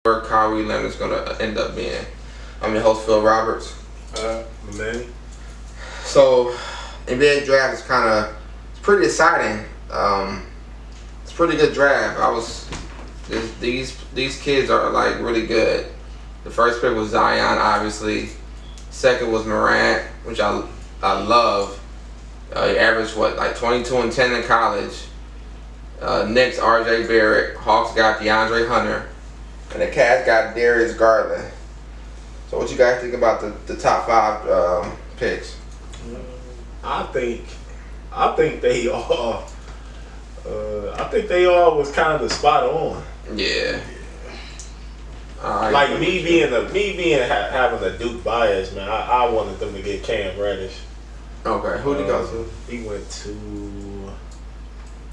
where Kawhi Leonard's gonna end up being. I'm your host, Phil Roberts. Manny. So, NBA draft is it's pretty exciting. It's a pretty good draft. These kids are like really good. The first pick was Zion, obviously. Second was Morant, which I love. He averaged 22 and 10 in college. Knicks, RJ Barrett. Hawks got DeAndre Hunter. And the Cavs got Darius Garland. So what you guys think about the top five picks? I think they all. I think they all was kind of spot on. Yeah. Like me having a Duke bias, man. I wanted them to get Cam Reddish. Okay. Who'd he go to? He went to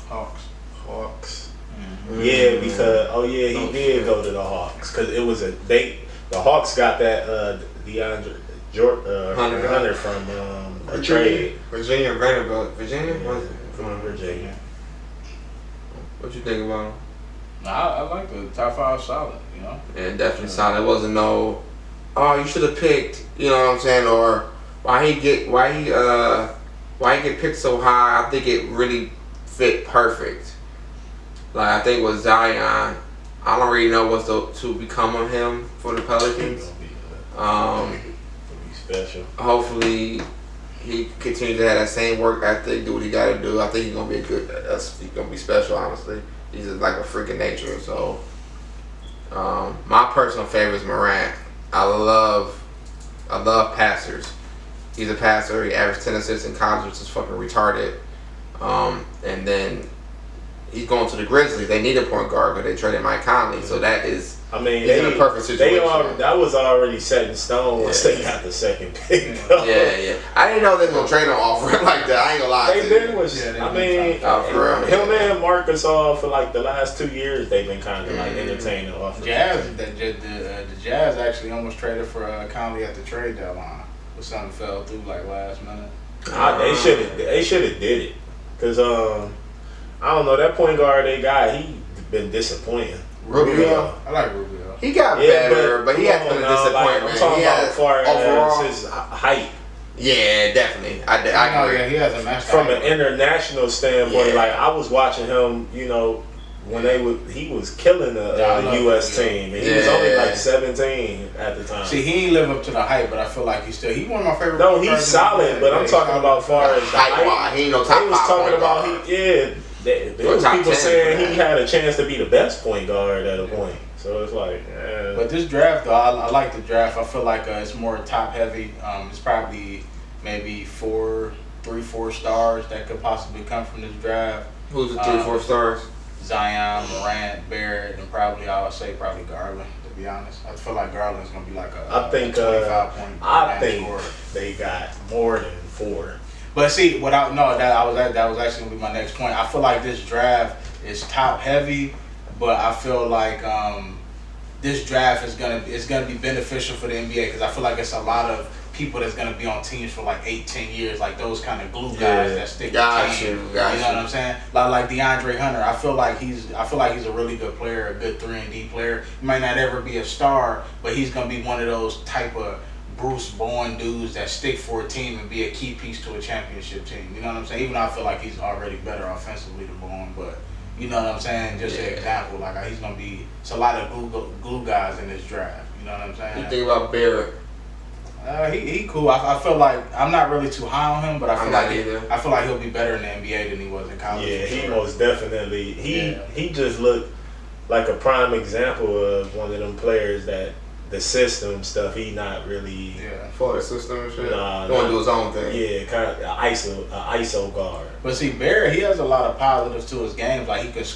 Hawks. Mm-hmm. Yeah, because he did go to the Hawks because it was the Hawks got that DeAndre Hunter from a trade. Virginia, Vanderbilt. Virginia? Yeah. From Virginia. What you think about him? I like the top five solid, you know? Yeah, definitely solid. It wasn't you should have picked, you know what I'm saying, or why he get picked so high. I think it really fit perfect. Like, I think with Zion, I don't really know what's to become of him for the Pelicans. He'll be special. Hopefully, he continues to have that same work ethic, do what he got to do. I think he's gonna be he's gonna be special. Honestly, he's just like a freak of nature. So, my personal favorite is Morant. I love passers. He's a passer. He averaged 10 assists in college, which is fucking retarded. And then he's going to the Grizzlies. They need a point guard, but they traded Mike Conley, so that is. I mean, he's in a perfect situation. That was already set in stone once they got the second pick. Yeah. I didn't know they were gonna trade him off like that. I ain't gonna lie. Him and Marcus all for like the last 2 years they've been kind of like entertaining offers. The Jazz actually almost traded for Conley at the trade deadline, but something fell through like last minute. They should have did it because I don't know, that point guard they got, he been disappointing. Rubio. I like Rubio. He got better, but he has been a disappointment. I'm talking about as far as his height. Yeah, definitely. I agree. Yeah, he has a match from an international standpoint. Yeah. Like I was watching him, when he was killing the U.S. team, and he was only like 17 at the time. See, he ain't live up to the hype, but I feel like he's one of my favorite. No, he's solid, but I'm talking about as far as the height. He ain't no top five. They was talking about there was people saying he had a chance to be the best point guard at a point. So it's like, But this draft, though, I like the draft. I feel like it's more top heavy. It's probably maybe 3-4 stars that could possibly come from this draft. Who's the 3-4 stars? Zion, Morant, Barrett, and I would say Garland. To be honest, I feel like Garland's gonna be like a 25 point. I think they got more than 4. But see, that was actually gonna be my next point. I feel like this draft is top heavy, but I feel like this draft is gonna be beneficial for the NBA because I feel like it's a lot of people that's gonna be on teams for like 8-10 years, like those kind of glue guys that stick to team. You know what I'm saying? Like DeAndre Hunter. I feel like he's a really good player, a good 3-and-D player. He might not ever be a star, but he's gonna be one of those type of Bruce Bowen dudes that stick for a team and be a key piece to a championship team. You know what I'm saying? Even though I feel like he's already better offensively than Bowen, but you know what I'm saying? Just an example, like he's gonna be. It's a lot of glue guys in this draft. You know what I'm saying? You think about Barrett? He cool. I feel like I'm not really too high on him, but I feel like he'll be better in the NBA than he was in college. Yeah, he most definitely. He just looked like a prime example of one of them players that. The system stuff, he not really for the system and shit. Nah, he want to do his own thing. Yeah, kind of ISO guard. But see, Barrett, he has a lot of positives to his game. Like he could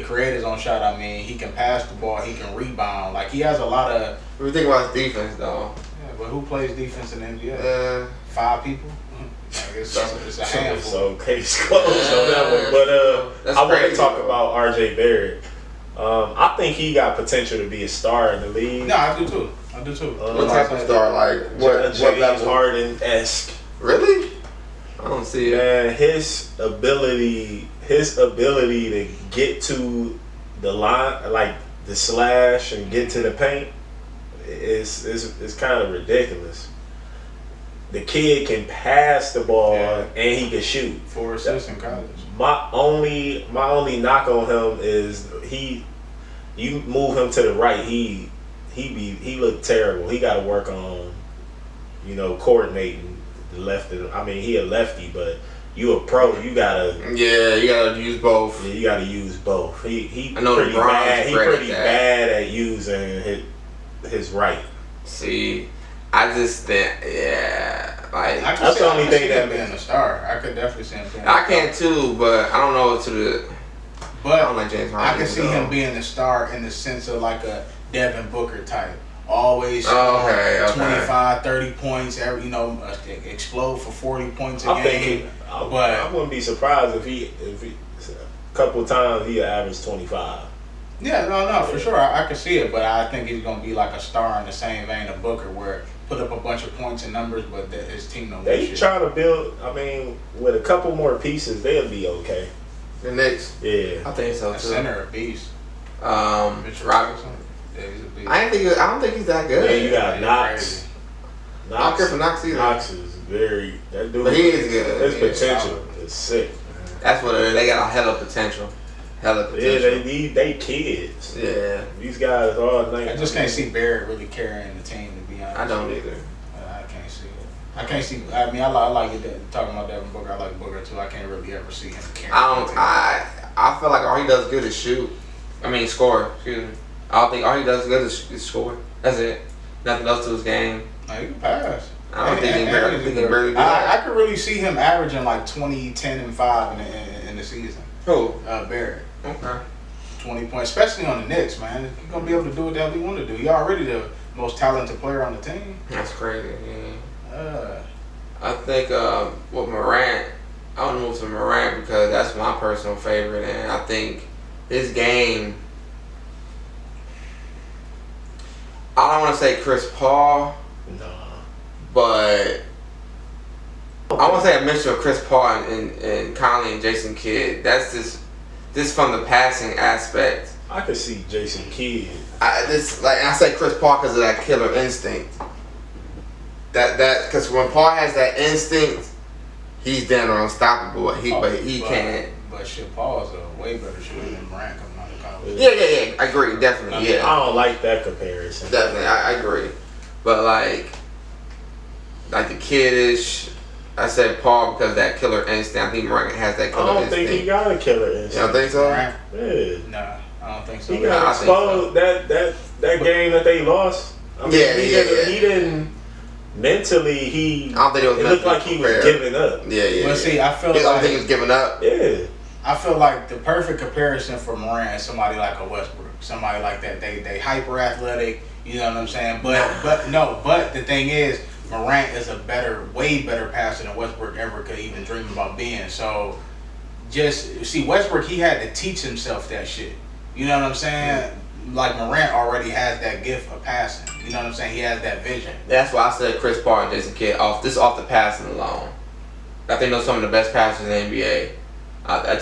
create his own shot. I mean, he can pass the ball, he can rebound. Like he has a lot of. What do you think about his defense, though? Yeah, but who plays defense in the NBA? 5 people. It's a handful. So case closed on that one. But I want to talk about RJ Barrett. I think he got potential to be a star in the league. No, I do too. What type of star? Like what level? Harden-esque. Really? I don't see it. Man, his ability to get to the line, like the slash and get to the paint, is kind of ridiculous. The kid can pass the ball and he can shoot. 4 assists in college. My only knock on him is you move him to the right, he looked terrible. He got to work on, coordinating the left. I mean, he a lefty, but you a pro, you gotta. Yeah, you gotta use both. Yeah, you gotta use both. He I know pretty bad. He pretty at bad at using his right. See, I just think, like that's the only thing that being a star. I could definitely see him being. I can too, but I don't know But I don't like James Harden. I can see him being a star in the sense of like a Devin Booker type. Always 25, 30 points, explode for 40 points a game. I wouldn't be surprised if he a couple of times he'll average 25. Yeah, no, for sure. I can see it, but I think he's going to be like a star in the same vein of Booker, where put up a bunch of points and numbers, but his team don't win shit. They trying to build, with a couple more pieces, they'll be okay. The Knicks? Yeah. I think so, too. Center, a beast. Robinson. Yeah, he's a beast. I don't think he's that good. Yeah, you got Knox. I don't care for Knox either. Knox is that dude. But he is good. His potential is sick. That's what they got, a hell of potential. Yeah, they kids. Yeah. These guys are nice. I just can't see Barrett really carrying the team, to be honest. I don't either. I can't see it. I can't see. I mean, I like it. Talking about Devin Booker, I like Booker too. I can't really ever see him carrying. I feel like all he does good is score. Excuse me. I don't think all he does good is score. That's it. Nothing else to his game. No, he can pass. I don't think he barely do I could really see him averaging like 20, 10, and 5 in the season. Who? Barrett. Okay. 20 points, especially on the Knicks, man. He's gonna be able to do what the hell he want to do. He already the most talented player on the team. That's crazy. Yeah. I think with Morant, I want to move to Morant because that's my personal favorite, and I think his game. I don't want to say Chris Paul, but I want to say a mixture of Chris Paul and Conley and Jason Kidd. That's just from the passing aspect. I could see Jason Kidd. I say Chris Paul because of that killer instinct. Because when Paul has that instinct, he's damn unstoppable. But he can't. But shit, Paul's a way better shooter than Morant coming out of college. Yeah. I agree, definitely. Yeah. I don't like that comparison. Definitely, I agree. But like the kiddish, I said Paul because of that killer instinct. I think Morant has that killer instinct. I don't think he got a killer instinct. You don't think so? Morant? Yeah. Nah, I don't think so. He got exposed that game that they lost. He didn't. Mentally, I don't think it looked like he was giving up. Yeah. But see, I feel like don't think he was giving up. Yeah. I feel like the perfect comparison for Morant is somebody like a Westbrook, somebody like that. They hyper athletic, you know what I'm saying? But the thing is, Morant is way better passer than Westbrook ever could even dream about being. So, just see, Westbrook, he had to teach himself that shit. You know what I'm saying? Mm-hmm. Like Morant already has that gift of passing. You know what I'm saying? He has that vision. That's why I said Chris Paul and Jason Kidd off the passing alone. I think those are some of the best passers in the NBA. I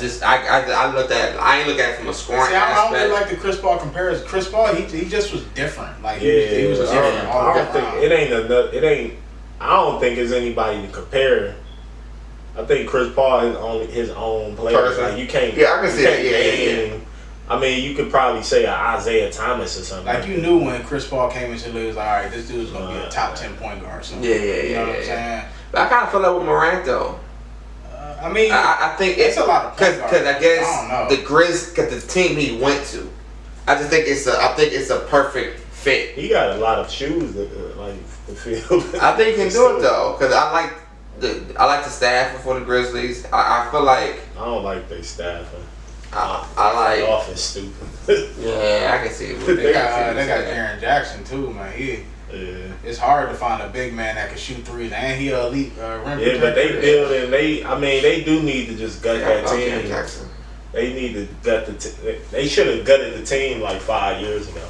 ain't look at it from a scoring aspect. I don't really like the Chris Paul comparison. Chris Paul, he just was different. Like he was different all around. I don't think there's anybody to compare. I think Chris Paul is his own player. Like you can't. Yeah, I can see that. Yeah. I mean, you could probably say an Isaiah Thomas or something. Like you knew when Chris Paul came into the league, it was like, all right, this dude's gonna be a top 10 point guard or something. Yeah. You know what I'm saying? But I kind of feel like with Morant though. I think it's a lot of because I guess the Grizz, because the team he went to, I just think it's a perfect fit. He got a lot of shoes that the field. I think he can do it though, because I like the staff for the Grizzlies. I feel like I don't like their staffing. I like the office stupid. Yeah, I can see it. They got Jaren Jackson too, man. It's hard to find a big man that can shoot threes, and he elite rim protector. Yeah, but they building. They do need to just gut that team. Jackson. They need to gut the. They should have gutted the team like 5 years ago.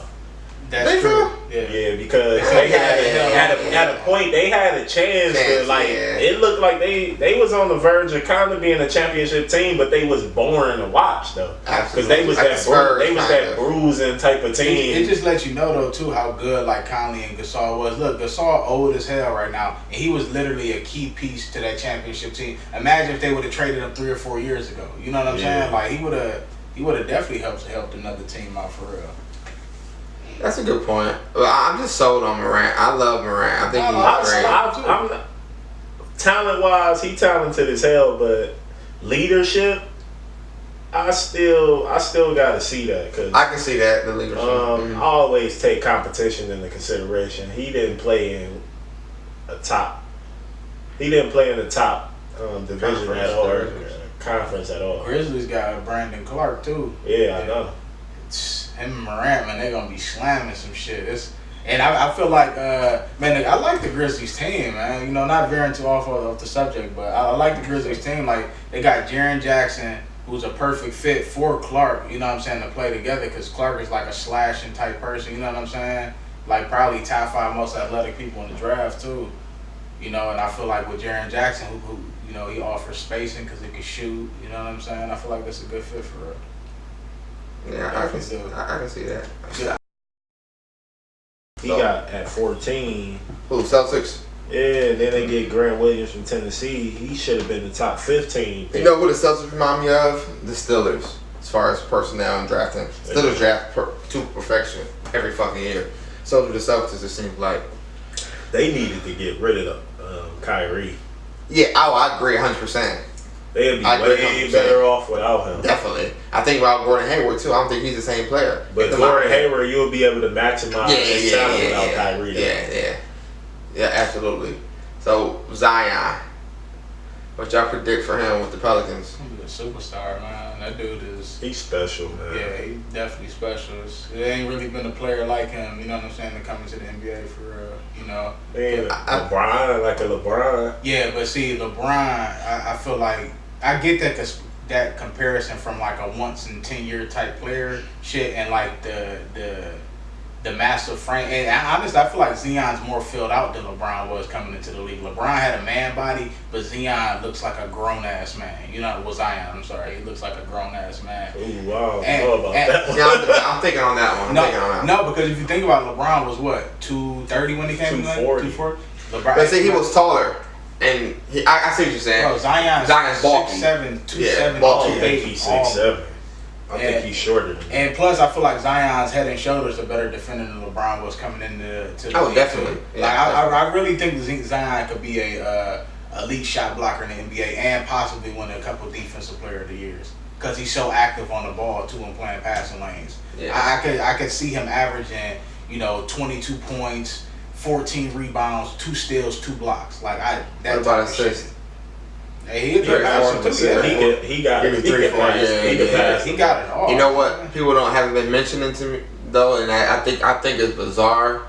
That's true. Yeah, because they had a point. They had a chance to It looked like they was on the verge of kind of being a championship team, but they was boring to watch though. Because they was that bruising type of team. It just lets you know though too how good like Conley and Gasol was. Look, Gasol old as hell right now, and he was literally a key piece to that championship team. Imagine if they would have traded him 3 or 4 years ago. You know what I'm saying? Like he would have definitely helped another team out for real. That's a good point. Well, I'm just sold on Morant. I love Morant. I think he's great. I'm talent-wise, he talented as hell, but leadership, I still got to see that. Cause, I can see that, the leadership. I always take competition into consideration. He didn't play in the top division at all, or conference at all. Grizzlies got Brandon Clark too. Yeah, I know. Him and Morant, man, they gonna be slamming some shit. And I feel like, man, I like the Grizzlies team, man. You know, not veering too off the subject, but I like the Grizzlies team. Like, they got Jaren Jackson, who's a perfect fit for Clark, you know what I'm saying, to play together, because Clark is like a slashing type person, you know what I'm saying? Like, probably top 5 most athletic people in the draft, too. You know, and I feel like with Jaren Jackson, who you know, he offers spacing because he can shoot, you know what I'm saying? I feel like that's a good fit for her. Yeah, I can see that. Yeah. He got at 14. Who, Celtics? Yeah, and then they get Grant Williams from Tennessee. He should have been the top 15. You know who the Celtics remind me of? The Steelers, as far as personnel and drafting. Steelers draft to perfection every fucking year. So do the Celtics, it seems like. They needed to get rid of Kyrie. Yeah, I agree 100%. They'd be way better off without him. Definitely. I think about Gordon Hayward, too. I don't think he's the same player. But Gordon Hayward, you'll be able to maximize his talent without Kyrie. Yeah, absolutely. So, Zion. What y'all predict for him with the Pelicans? He's a superstar, man. That dude is... He's special, man. Yeah, he's definitely special. There ain't really been a player like him, you know what I'm saying, to come into the NBA for real, you know. Man, LeBron. Yeah, but see, LeBron, I feel like... I get that comparison from like a once in 10-year type player shit, and like the massive frame. And honestly, I feel like Zion's more filled out than LeBron was coming into the league. LeBron had a man body, but Zion looks like a grown ass man. You know, I'm sorry, he looks like a grown ass man. Ooh, wow, I know about that one. Yeah, I'm thinking on that one. No, because if you think about it, LeBron was what, 230 when he came in? 240. LeBron. But see, he was taller. And I see what you're saying. Bro, Zion's bulky. 6'7", 270. Bulky. I think he's 6'7". I think he's shorter than him. And plus, I feel like Zion's head and shoulders a better defender than LeBron was coming into the league. Definitely. Yeah, like, I really think Zion could be a elite shot blocker in the NBA and possibly win a couple defensive player of the years, because he's so active on the ball too and playing passing lanes. Yeah. I could see him averaging, 22 points, 14 rebounds, 2 steals, 2 blocks. Like what about assist? Hey, he got it all. You know what? People haven't been mentioning to me though, and I think it's bizarre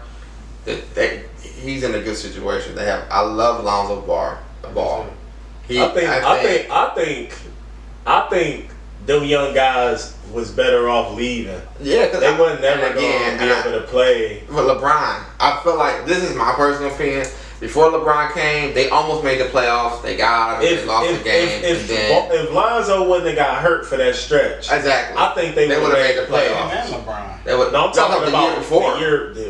that he's in a good situation. I love Lonzo Ball. I think them young guys was better off leaving. Yeah, because they weren't never going to be able to play. For LeBron, I feel like, this is my personal opinion, before LeBron came, they almost made the playoffs. They got out of it, they lost the game. If Lonzo wouldn't have got hurt for that stretch, exactly, I think they would have made the playoffs. I'm talking about the year before.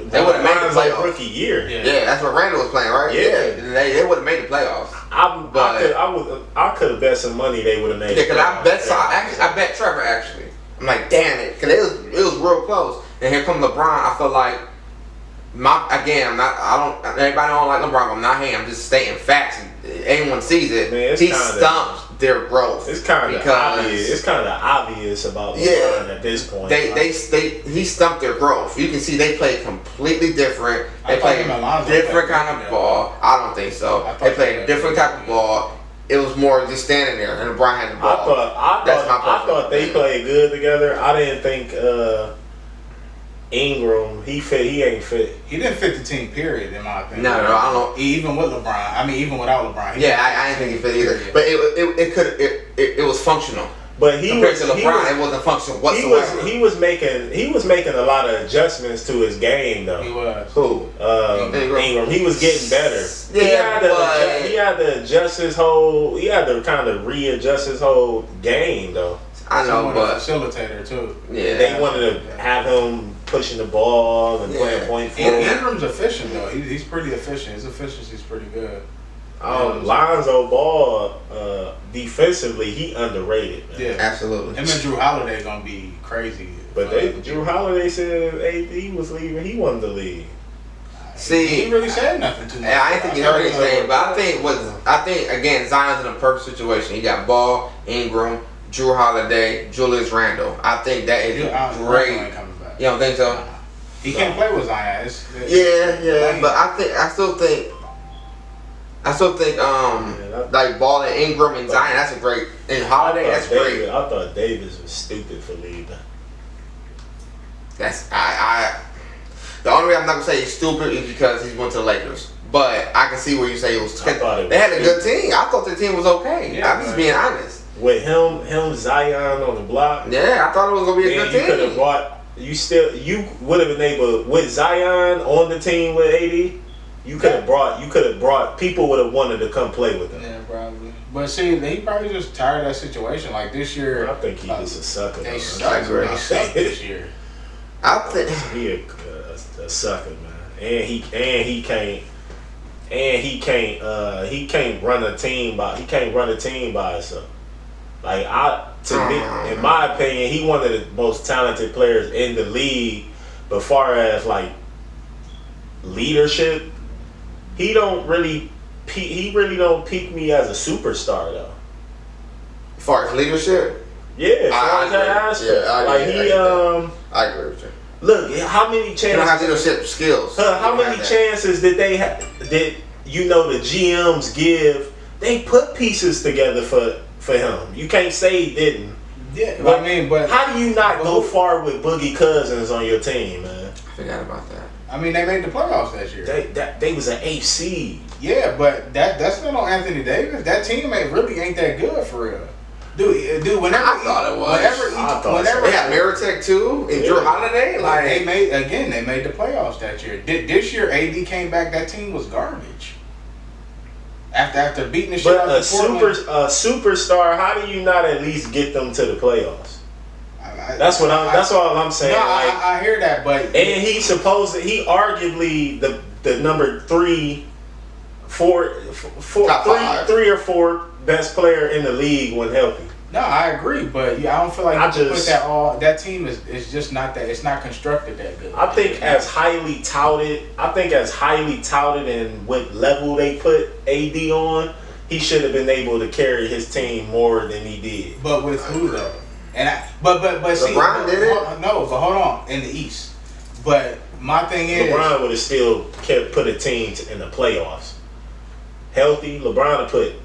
They would have made the playoffs. Rookie year. Yeah, that's what Randall was playing, right? Yeah. They would have made the playoffs. I could have bet some money they would have made. Yeah, because I bet Trevor actually. I'm like, damn it, because it was real close. And here comes LeBron. I feel like everybody don't like LeBron, but I'm not him. I'm just stating facts. Anyone sees it. Man, he stumped their growth. It's kind of obvious. It's kind of obvious about LeBron at this point. He stumped their growth. You can see they play completely different. They play different kind of ball. I don't think so. They play a different type of ball. It was more just standing there, and LeBron had the ball. I thought they played good together. I didn't think Ingram, he ain't fit. He didn't fit the team, period, in my opinion. No, I don't. Even with LeBron. I mean, even without LeBron. I didn't think he fit either. But it was functional. But he compared was to LeBron, it wasn't functional whatsoever. He was making a lot of adjustments to his game though. He was. Who? Ingram. He was getting better. Yeah, he had to adjust his whole. He had to kind of readjust his whole game though. I know, but facilitator too. Yeah, they wanted to have him pushing the ball and playing point forward. Ingram's efficient though. He's pretty efficient. His efficiency's pretty good. Lonzo Ball, defensively, he underrated. Man. Yeah, absolutely. Him and Drew Holiday gonna be crazy. But Drew Holiday said AD was leaving. He wanted to leave. See, he ain't really said nothing to me. Yeah, I didn't think he heard anything, but I think again, Zion's in a perfect situation. He got Ball, Ingram, Drew Holiday, Julius Randle. I think that is great. Ain't coming back. You don't think so? He can't play with Zion. But I still think like Ball and Ingram and Zion, that's a great, and Holiday, that's great. I thought Davis was stupid for leaving. That's the only way I'm not gonna say he's stupid is because he went to the Lakers. But I can see where you say it was. They had a good team. I thought the team was okay. Yeah, I'm just being honest. With him, Zion on the block. Yeah, I thought it was gonna be a good team. You could have brought. You would have been able with Zion on the team with AD. You could have brought people would have wanted to come play with him. Yeah, probably. But see, he probably just tired of that situation. Like this year, I think he was a sucker. They sucked this year. I think he a sucker, man. And he can't run a team by himself. Like to me, in my opinion, he one of the most talented players in the league. But far as like leadership, he really don't pique me as a superstar though. as far as leadership, yeah, I agree with you. Look, how many chances? You don't have leadership skills. How many chances did they have? Did the GMs give? They put pieces together for him. You can't say he didn't. Yeah, but how do you not go far with Boogie Cousins on your team, man? I forgot about that. I mean, they made the playoffs that year. They was an 8th seed. Yeah, but that's not on Anthony Davis. That team ain't that good for real. Dude, whenever I thought it was. Whenever they had Mirotic too, and Drew Holiday. Like they made the playoffs that year. This year, AD came back. That team was garbage. After beating the shit out of Portland. A superstar. How do you not at least get them to the playoffs? That's all I'm saying. No, I hear that, but and he arguably the number 3 or 4 best player in the league when healthy. No, I agree, but I don't feel like that team is just not that. It's not constructed that good. I think as highly touted and what level they put AD on, he should have been able to carry his team more than he did. But with who though? But see, LeBron did it. No, but hold on, in the East. But my thing is, LeBron would have still put a team in the playoffs. Healthy, LeBron would put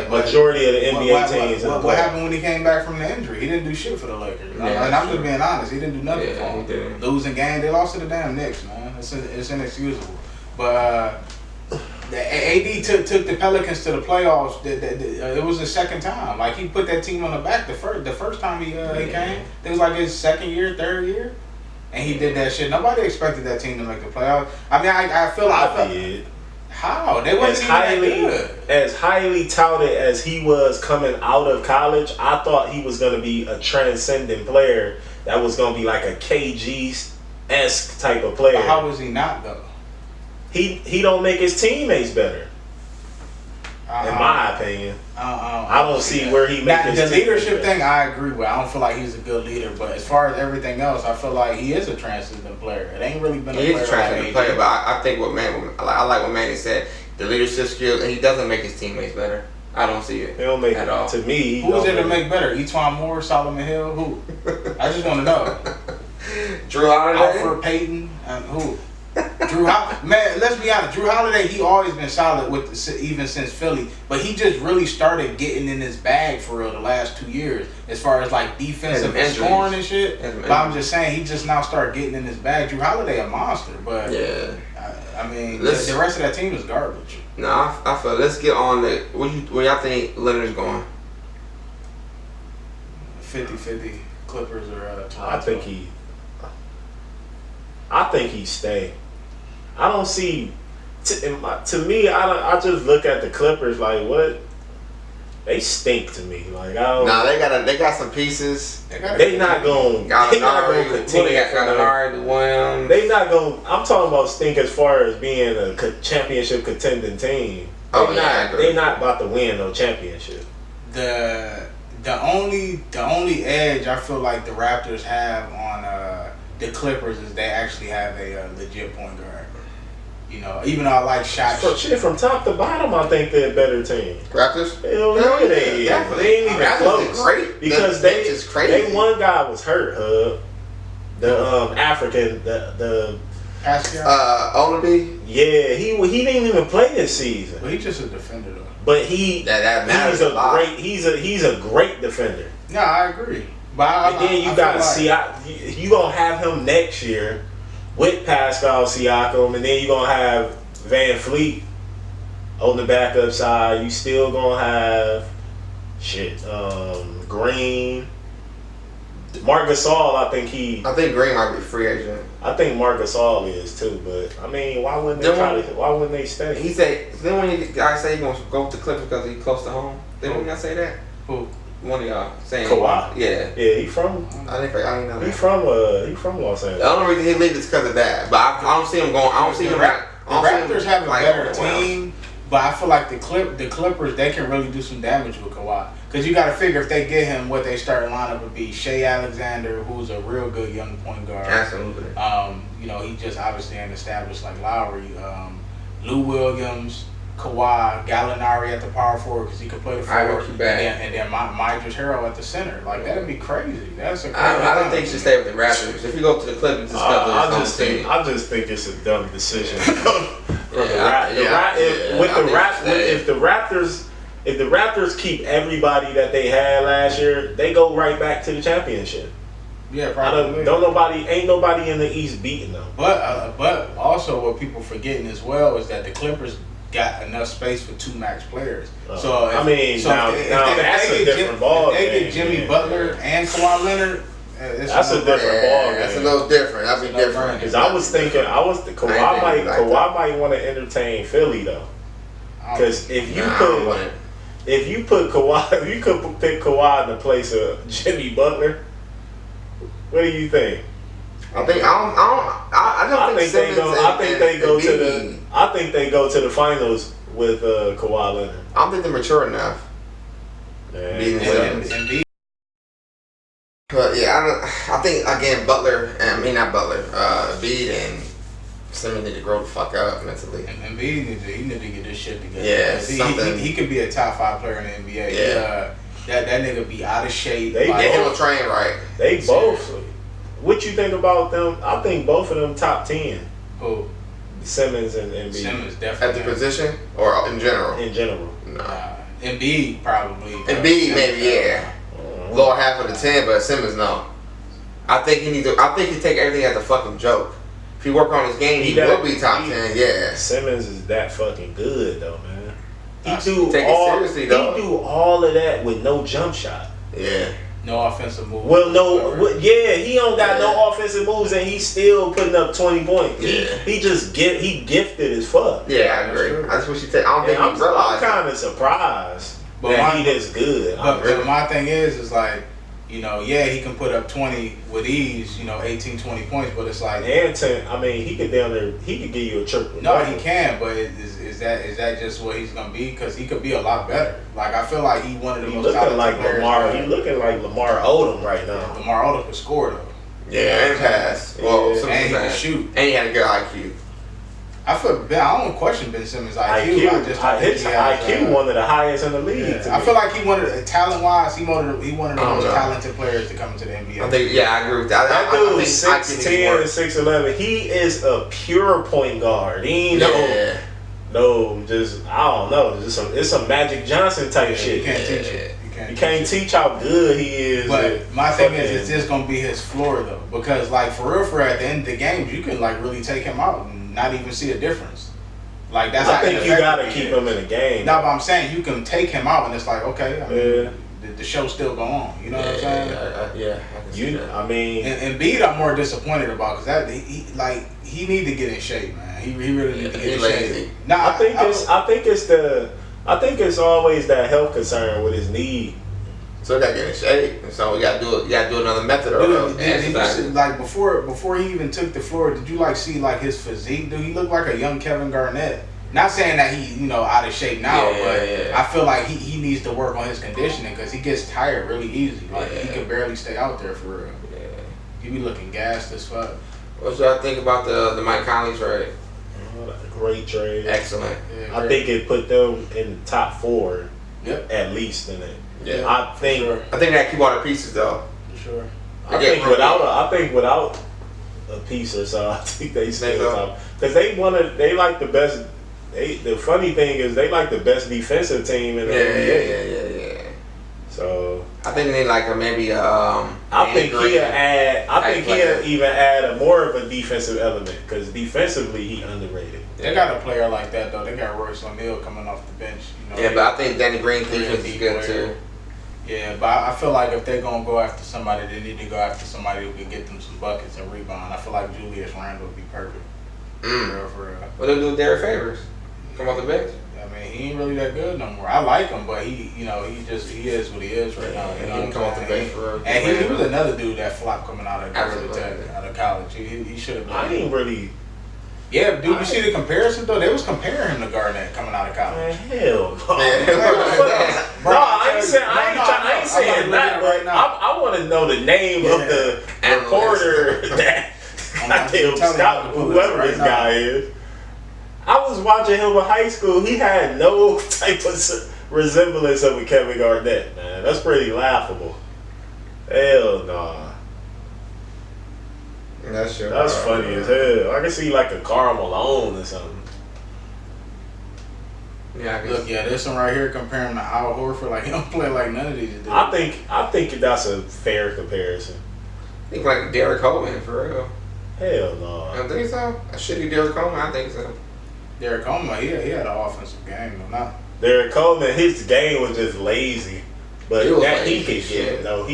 majority of the NBA teams in the playoffs. What happened when he came back from the injury? He didn't do shit for the Lakers. Yeah, and I'm just being honest. He didn't do nothing for them. He did. Losing game, they lost to the damn Knicks, man. It's inexcusable. But the AD took the Pelicans to the playoffs. It was the second time. Like he put that team on the back the first time he came. It was like his second year, third year, and he did that shit. Nobody expected that team to make the playoffs. I mean, I feel like how they wasn't as highly touted as he was coming out of college. I thought he was going to be a transcendent player. That was going to be like a KG-esque type of player. But how was he not though? He don't make his teammates better. In my opinion, I don't see where he makes his the leadership thing. I agree with. I don't feel like he's a good leader, but as far as everything else, I feel like he is a transcendent player. It ain't really been. He is a transcendent player, but I think I like what Manny said. The leadership skills, and he doesn't make his teammates better. I don't see it. He don't make at all. To me, who's there to make better? Etwan Moore, Solomon Hill, who? I just want to know. Drew Holiday, Alfred Payton, who? Man, let's be honest. Drew Holiday, he always been solid even since Philly, but he just really started getting in his bag for real the last 2 years, as far as like defensive and scoring and shit. But I'm just saying, he just now started getting in his bag. Drew Holiday a monster, but yeah, I mean, the rest of that team is garbage. No, I feel. Let's get on the. Where y'all think Leonard's going? 50-50 Clippers or Toronto. I think he stay. I don't see. To me, I just look at the Clippers like what. They stink to me. Like I don't. Nah, they got some pieces. They not going. Gallinari, Williams. They not going. I'm talking about stink as far as being a championship contending team. They not about to win no championship. The only edge I feel like the Raptors have on the Clippers is they actually have a legit point guard. You know, even though I like shots. From top to bottom, I think they're a better team. Raptors? Hell yeah, they ain't even close. Great. Because they one guy was hurt, the African, the Pascal? Olaby? Yeah, he didn't even play this season. But he's just a defender though. But that matters a lot. He's a great defender. No, I agree. But then you got you gonna have him next year with Pascal Siakam, and then you're going to have Van Fleet on the backup side. You still going to have Green. Marc Gasol, I think Green might be a free agent. I think Marc Gasol is too, but I mean, why wouldn't they stay? He said, then when you guys say he going to go to Clippers because he's close to home, then when y'all say that? Who? One of y'all saying Kawhi. Yeah, he from. I didn't know that. He from Los Angeles. The only reason he leaves is because of that. But I don't see him going. I don't see him. The Raptors have a better team, but I feel like the Clippers, they can really do some damage with Kawhi. Because you got to figure if they get him, what they starting lineup would be Shea Alexander, who's a real good young point guard. Absolutely. You know, he just obviously ain't established like Lowry. Lou Williams, Kawhi, Gallinari at the power forward because he could play the forward, and then Montrezl Harrell at the center. Like that'd be crazy. That's a crazy. I don't think he should stay with the Raptors. If you go to the Clippers, it's I just think it's a dumb decision. If the Raptors keep everybody that they had last year, they go right back to the championship. Yeah, probably. Ain't nobody in the East beating them. But also what people forgetting as well is that the Clippers got enough space for two max players. That's a different ball. If they get Jimmy Butler and Kawhi Leonard, that's a different ball game. That's a little different. That'd be different. Because I was thinking, Kawhi might want to entertain Philly though. Because if you could pick Kawhi in the place of Jimmy Butler, what do you think? I think they go to the finals with Kawhi Leonard. I don't think they're mature enough. But yeah, I think again Embiid and Simmons need to grow the fuck up mentally. And Embiid need to get this shit together. Yeah, he could be a top 5 player in the NBA. Yeah. That nigga be out of shape. They get him a train right. They both. What you think about them? I think both of them top 10. Who? Simmons and Embiid. Simmons definitely. At the position or in general? In general. No. Embiid probably. Embiid maybe, yeah. Lower half of the 10, but Simmons no. I think he take everything as a fucking joke. If he work on his game, he will be top 10. Yeah. Simmons is that fucking good though, man. He do all of that with no jump shot. Yeah. No offensive moves. Well, he don't got no offensive moves, and he's still putting up 20 points. Yeah. He gifted as fuck. Yeah, I agree. That's what she said. I don't think he realized. I'm kind of surprised that he this good. But my thing is like, you know, he can put up 20 with ease, 18, 20 points, but it's like and 10. I mean, he could give you a triple. No, he can, but is that just what he's gonna be? Because he could be a lot better. Like I feel like he one of the most talented players. He looking like Lamar Odom right now. Lamar Odom could score though. Yeah, and pass. Well, and he can shoot. And he had a good IQ. I don't question Ben Simmons' IQ. His IQ one of the highest in the league. Yeah. I feel like he wanted talent-wise. He one of the most talented players to come into the NBA. I agree with that. That dude is 6'10" and 6'11". He is a pure point guard. He ain't I don't know. It's some Magic Johnson type shit. You can't teach it. You can't teach how good he is. But my thing is this gonna be his floor though, because like for real, at the end of the games, you can like really take him out and not even see a difference. Like that's. I think you gotta keep him in the game. No, but I'm saying you can take him out and it's like okay. I mean, the show still go on. You know what I'm saying? Yeah, I can see that. I mean, and Embiid, I'm more disappointed about because that he need to get in shape, man. He really need to get in shape. Nah, I think it's always that health concern with his knee. So they gotta get in shape, and so we gotta do it. You gotta do another method of exercise. Like before he even took the floor, did you like see like his physique? Dude, he looked like a young Kevin Garnett. Not saying that he out of shape now, but I feel like he needs to work on his conditioning because he gets tired really easy. Like he can barely stay out there for real. Yeah. He be looking gassed as fuck. What y'all think about the Mike Conley trade? Great trade. Excellent. Yeah, I think it put them in the top 4. Yep. At least in it. Yeah. I think they gotta keep all the pieces though. For sure. I think without a piece or so, I think they still because they like the best. The funny thing is they like the best defensive team in the NBA. Yeah. So I think they like maybe I think he'll even add a more of a defensive element because defensively he underrated. They got a player like that though. They got Royce O'Neal coming off the bench. You know, yeah, but I think Danny Green's defense is good too. Yeah, but I feel like if they're gonna go after somebody, they need to go after somebody who can get them some buckets and rebound. I feel like Julius Randle would be perfect. For real. What do they do with Derek Favors? Come off the bench. I mean, he ain't really that good no more. I like him, but he is what he is right now. You know, he can come off the bench for real. And he was another dude that flopped coming out of college. He should have been. I ain't really. Yeah, dude, you see the comparison though? They was comparing him to Garnett coming out of college. Man, hell no. Bro, I ain't saying that right now. I want to know the name of the reporter that whoever this guy is. I was watching him in high school. He had no type of resemblance of a Kevin Garnett, man. That's pretty laughable. Hell nah. That's funny as hell. I can see like a Karl Malone or something. Yeah, look, this one right here comparing him to Al Horford. Like he don't play like none of these dudes. I think that's a fair comparison. I think like Derek Coleman for real. Hell no. I don't think so. A shitty Derek Coleman. I think so. Derek Coleman, he had an offensive game though. Not Derek Coleman, his game was just lazy, but that he could shit. No,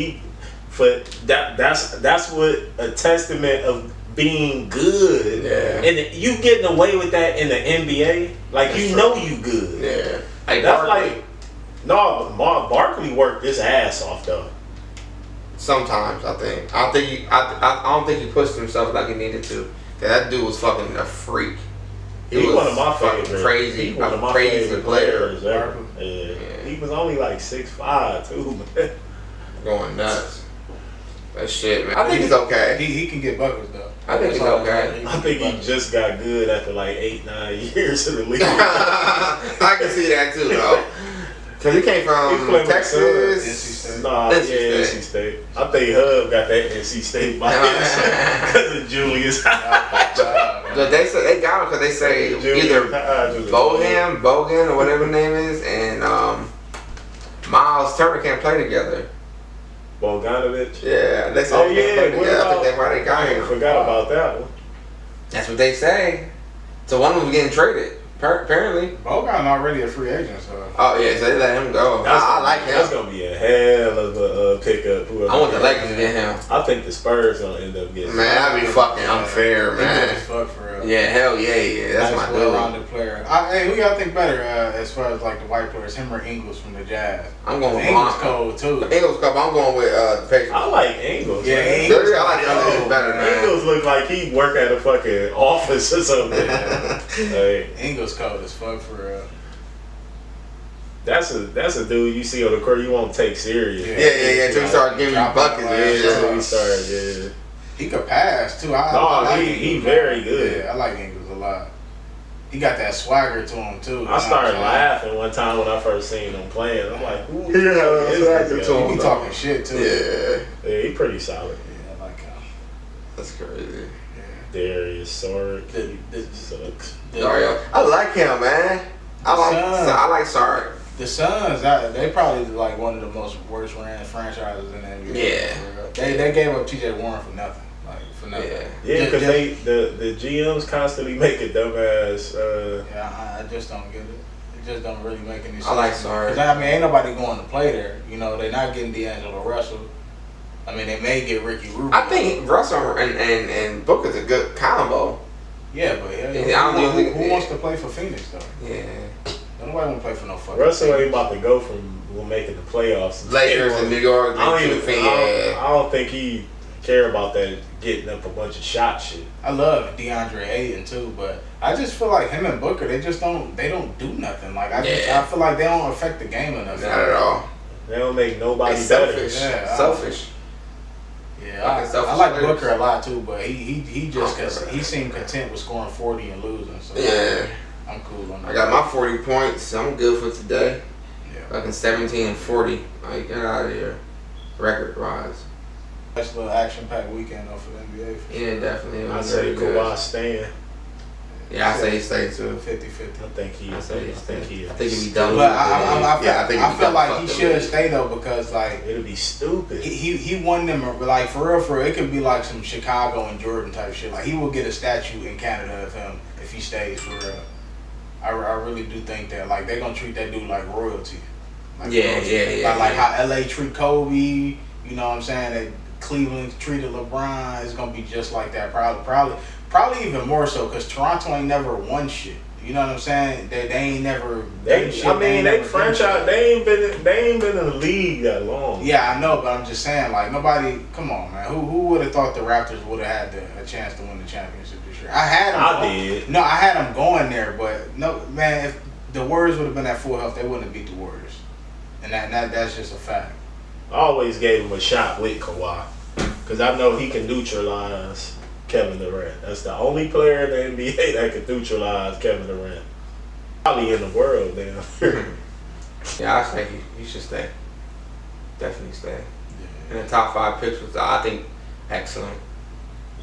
that's what a testament of being good. Yeah. And you getting away with that in the NBA, like that's you know you good. Yeah. Like that's like Barkley worked his ass off though. Sometimes I think. I don't think he pushed himself like he needed to. That dude was fucking a freak. He was one of my favorite. Crazy. One of my favorite players ever. Yeah. He was only like 6'5" too, man. Going nuts. That shit, man. I think he's okay. He can get buckets though. I think he's okay. I think he just got good after like 8-9 years in the league. I can see that too, though. Cause he came from Texas. NC State. NC State. I think Hub got that NC State bias because of Julius. They said they got him because they say either Bogan or whatever the name is, and Miles Turner can't play together. Bogdanovich. Yeah, they said they can't play together. I think that's why they got him. I forgot about that one. That's what they say. So one of them was getting traded. Apparently. Bogan already a free agent, so. Oh yeah, so they let him go. I like him. That's gonna be a hell of a pickup. I want the Lakers to get him. I think the Spurs gonna end up getting him. Man, that'd be fucking unfair, man. Fuck for real. Yeah, hell yeah. That's my dude. Rounded player. Hey, who y'all think better as far as like the white players, him or Ingles from the Jazz? I'm going with Ingles cold too. Ingles cold. I'm going with the Patriots. I like Ingles. Yeah, Ingles. I like Ingles better, man. Ingles look like he work at a fucking office or something. Like, Ingles cold as fuck for real. That's a dude you see on the court you won't take serious. Yeah. Until he start giving you buckets. Until he started. He could pass too. He very good. Yeah, I like Ingles a lot. He got that swagger to him too. I started laughing one time when I first seen him playing. I'm like, who He be talking shit too. Yeah, he pretty solid. Yeah, I like him. That's crazy. Darius Sark. Sucks. I like him, man. I like Sark. The Suns, they probably like one of the most worst ran franchises in the NBA. Yeah. They gave up T.J. Warren for nothing. Like for nothing. Yeah, because the GMs constantly make a dumbass. I just don't get it. It just don't really make any sense. I like Sarge. Because, I mean, ain't nobody going to play there. You know, they're not getting D'Angelo Russell. I mean, they may get Ricky Rubio. I think Russell and Booker's a good combo. Yeah, but who wants to play for Phoenix, though? Yeah. Nobody want to play for no fucking Russell Phoenix. ain't about to go from making the playoffs. Lakers in New York. I don't think he care about that getting up a bunch of shot shit. I love DeAndre Ayton too, but I just feel like him and Booker, they don't do nothing. Like I feel like they don't affect the game enough. Not at all. They don't make nobody It's better. selfish. Yeah, selfish. Yeah, I like Booker a lot too, but he just because he seemed content with scoring 40 and losing. So Yeah. I'm cool on that. I got my 40 points. I'm good for today. Yeah. Fucking 17 and 40. Like, get out of here. Record rise. Nice little action-packed weekend though for the NBA. For Yeah, definitely. I say Kawhi staying. Yeah, I say he stay too. 50-50. I think he I think he'd be done. But I feel like he should stay though because like it'll be stupid. He won them like for real. It could be like some Chicago and Jordan type shit. Like he will get a statue in Canada of him if he stays for real. I really do think that like they're gonna treat that dude like royalty. Like, Yeah. Like how LA treat Kobe. You know what I'm saying? That Cleveland treated LeBron. It's gonna be just like that. Probably even more so because Toronto ain't never won shit. You know what I'm saying? They ain't never. They franchise. They ain't been in the league that long. Yeah, I know, but I'm just saying, like nobody. Come on, man. Who would have thought the Raptors would have had a chance to win the championship this year? I had them. I did. No, I had them going there, but no, man. If the Warriors would have been at full health, they wouldn't have beat the Warriors, and that's just a fact. I always gave him a shot with Kawhi because I know he can neutralize Kevin Durant. That's the only player in the NBA that can neutralize Kevin Durant. Probably in the world, damn. Yeah, I say he should stay. Definitely stay. And the top 5 picks was, I think, excellent.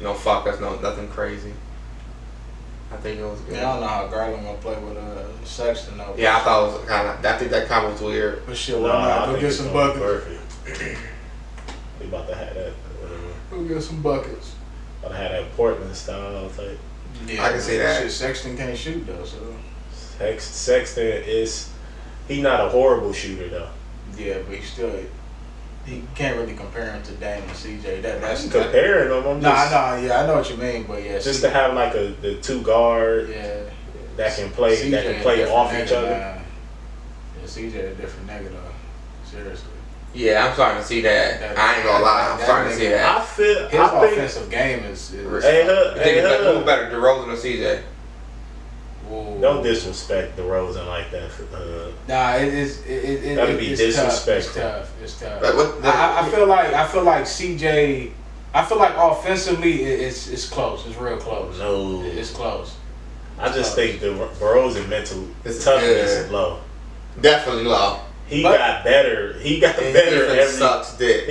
No fuck us, nothing crazy. I think it was good. Yeah, I don't know how Garland gonna play with Sexton though. Yeah, I thought it was kind of. I think that comment was weird. But shit, why not? Go get some buckets. Perfect. We about to have that. Go get some buckets. About to have that Portland style type. Yeah, I can see that. Shit, Sexton can't shoot though, so. Sexton he's not a horrible shooter though. Yeah, but he can't really compare him to Dame and CJ. That's comparing them. I know what you mean, but yeah, just to have like the 2 guard that can play off each other. Yeah, CJ a different nigga though. Seriously. Yeah, I'm starting to see that. I ain't gonna lie, I'm starting to see that. I think his offensive game is who better, DeRozan or CJ? Whoa. Don't disrespect DeRozan like that. Nah, that'd be disrespectful. It's tough. But I feel like CJ. I feel like offensively it's close. It's real close. No, it's close. I just think the DeRozan mental toughness is low. Definitely low. He got better every year. He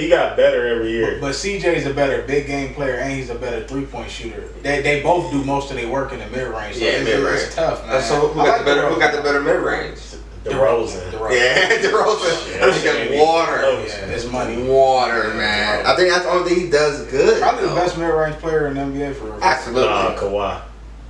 got better every year. But CJ's a better big game player and he's a better 3-point shooter. They both do most of their work in the mid range. So mid-range. It's tough, man. So who got the better mid range? DeRozan. Yeah, DeRozan. I think water. Yeah, it's money. Water, man. I think that's the only thing he does good. Probably the best mid range player in the NBA for real. Absolutely. Kawhi.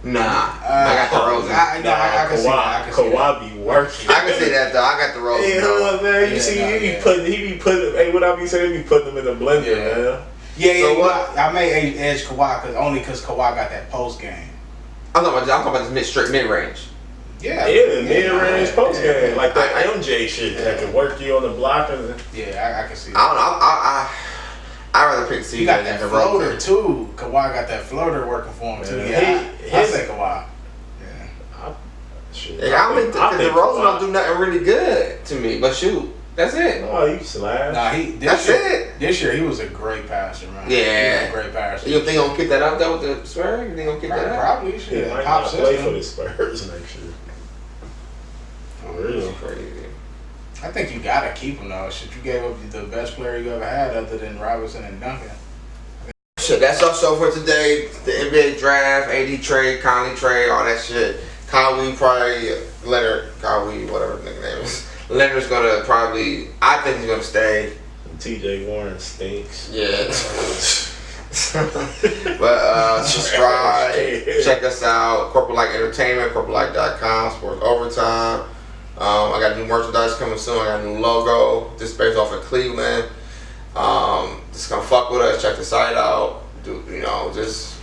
Nah, I got DeRozan. I can see that. Kawhi be working. I can see that though. I got DeRozan. Hey, man, you see, he be putting. Hey, what I be saying, he be putting them in the blender, man. Yeah. So what? I made edge Kawhi because Kawhi got that post game. I'm talking about this straight mid range. Yeah, mid range post game like that MJ shit that can work you on the block and. Yeah, I can see that. I don't know. I'd rather pick CJ. He got that floater too. Kawhi got that floater working for him too. Yeah, I say Kawhi. I think DeRozan don't do nothing really good to me, but shoot, that's it. Oh, you slash. Nah, it. This year he was a great passer, man. Yeah, he was a great passer. You think he gonna kick that up though with the Spurs? You think he gonna kick that up? Probably. Should. He might not play for the Spurs next year. For real, crazy. I think you gotta keep him though. Shit, you gave up the best player you ever had, other than Robinson and Duncan. Shit, that's our show for today. The NBA draft, AD trade, Conley trade, all that shit. Kawhi probably Leonard, whatever the nigga name is. Leonard's gonna probably. I think he's gonna stay. TJ Warren stinks. Yeah. But subscribe, check us out. CorporateLike Entertainment, CorporateLike.com, Sports Overtime. I got new merchandise coming soon. I got a new logo, just based off of Cleveland. Just gonna fuck with us. Check the site out. Just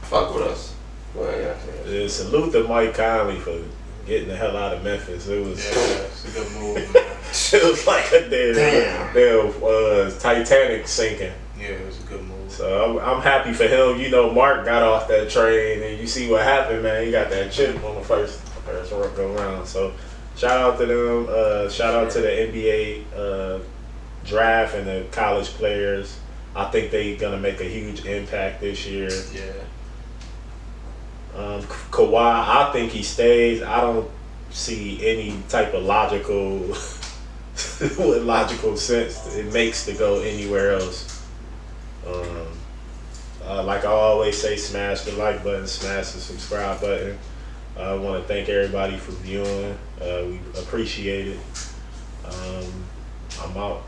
fuck with us. Yeah, salute to Mike Conley for getting the hell out of Memphis. It was, it's a good move, man. It was like a damn Titanic sinking. Yeah, it was a good move. So I'm happy for him. You know, Mark got off that train, and you see what happened, man. He got that chip on the first go round. So shout out to them. Shout out to the NBA draft and the college players. I think they're gonna make a huge impact this year. Yeah. Kawhi, I think he stays. I don't see any type of logical sense it makes to go anywhere else. Like I always say, smash the like button, smash the subscribe button. I want to thank everybody for viewing. We appreciate it. I'm out.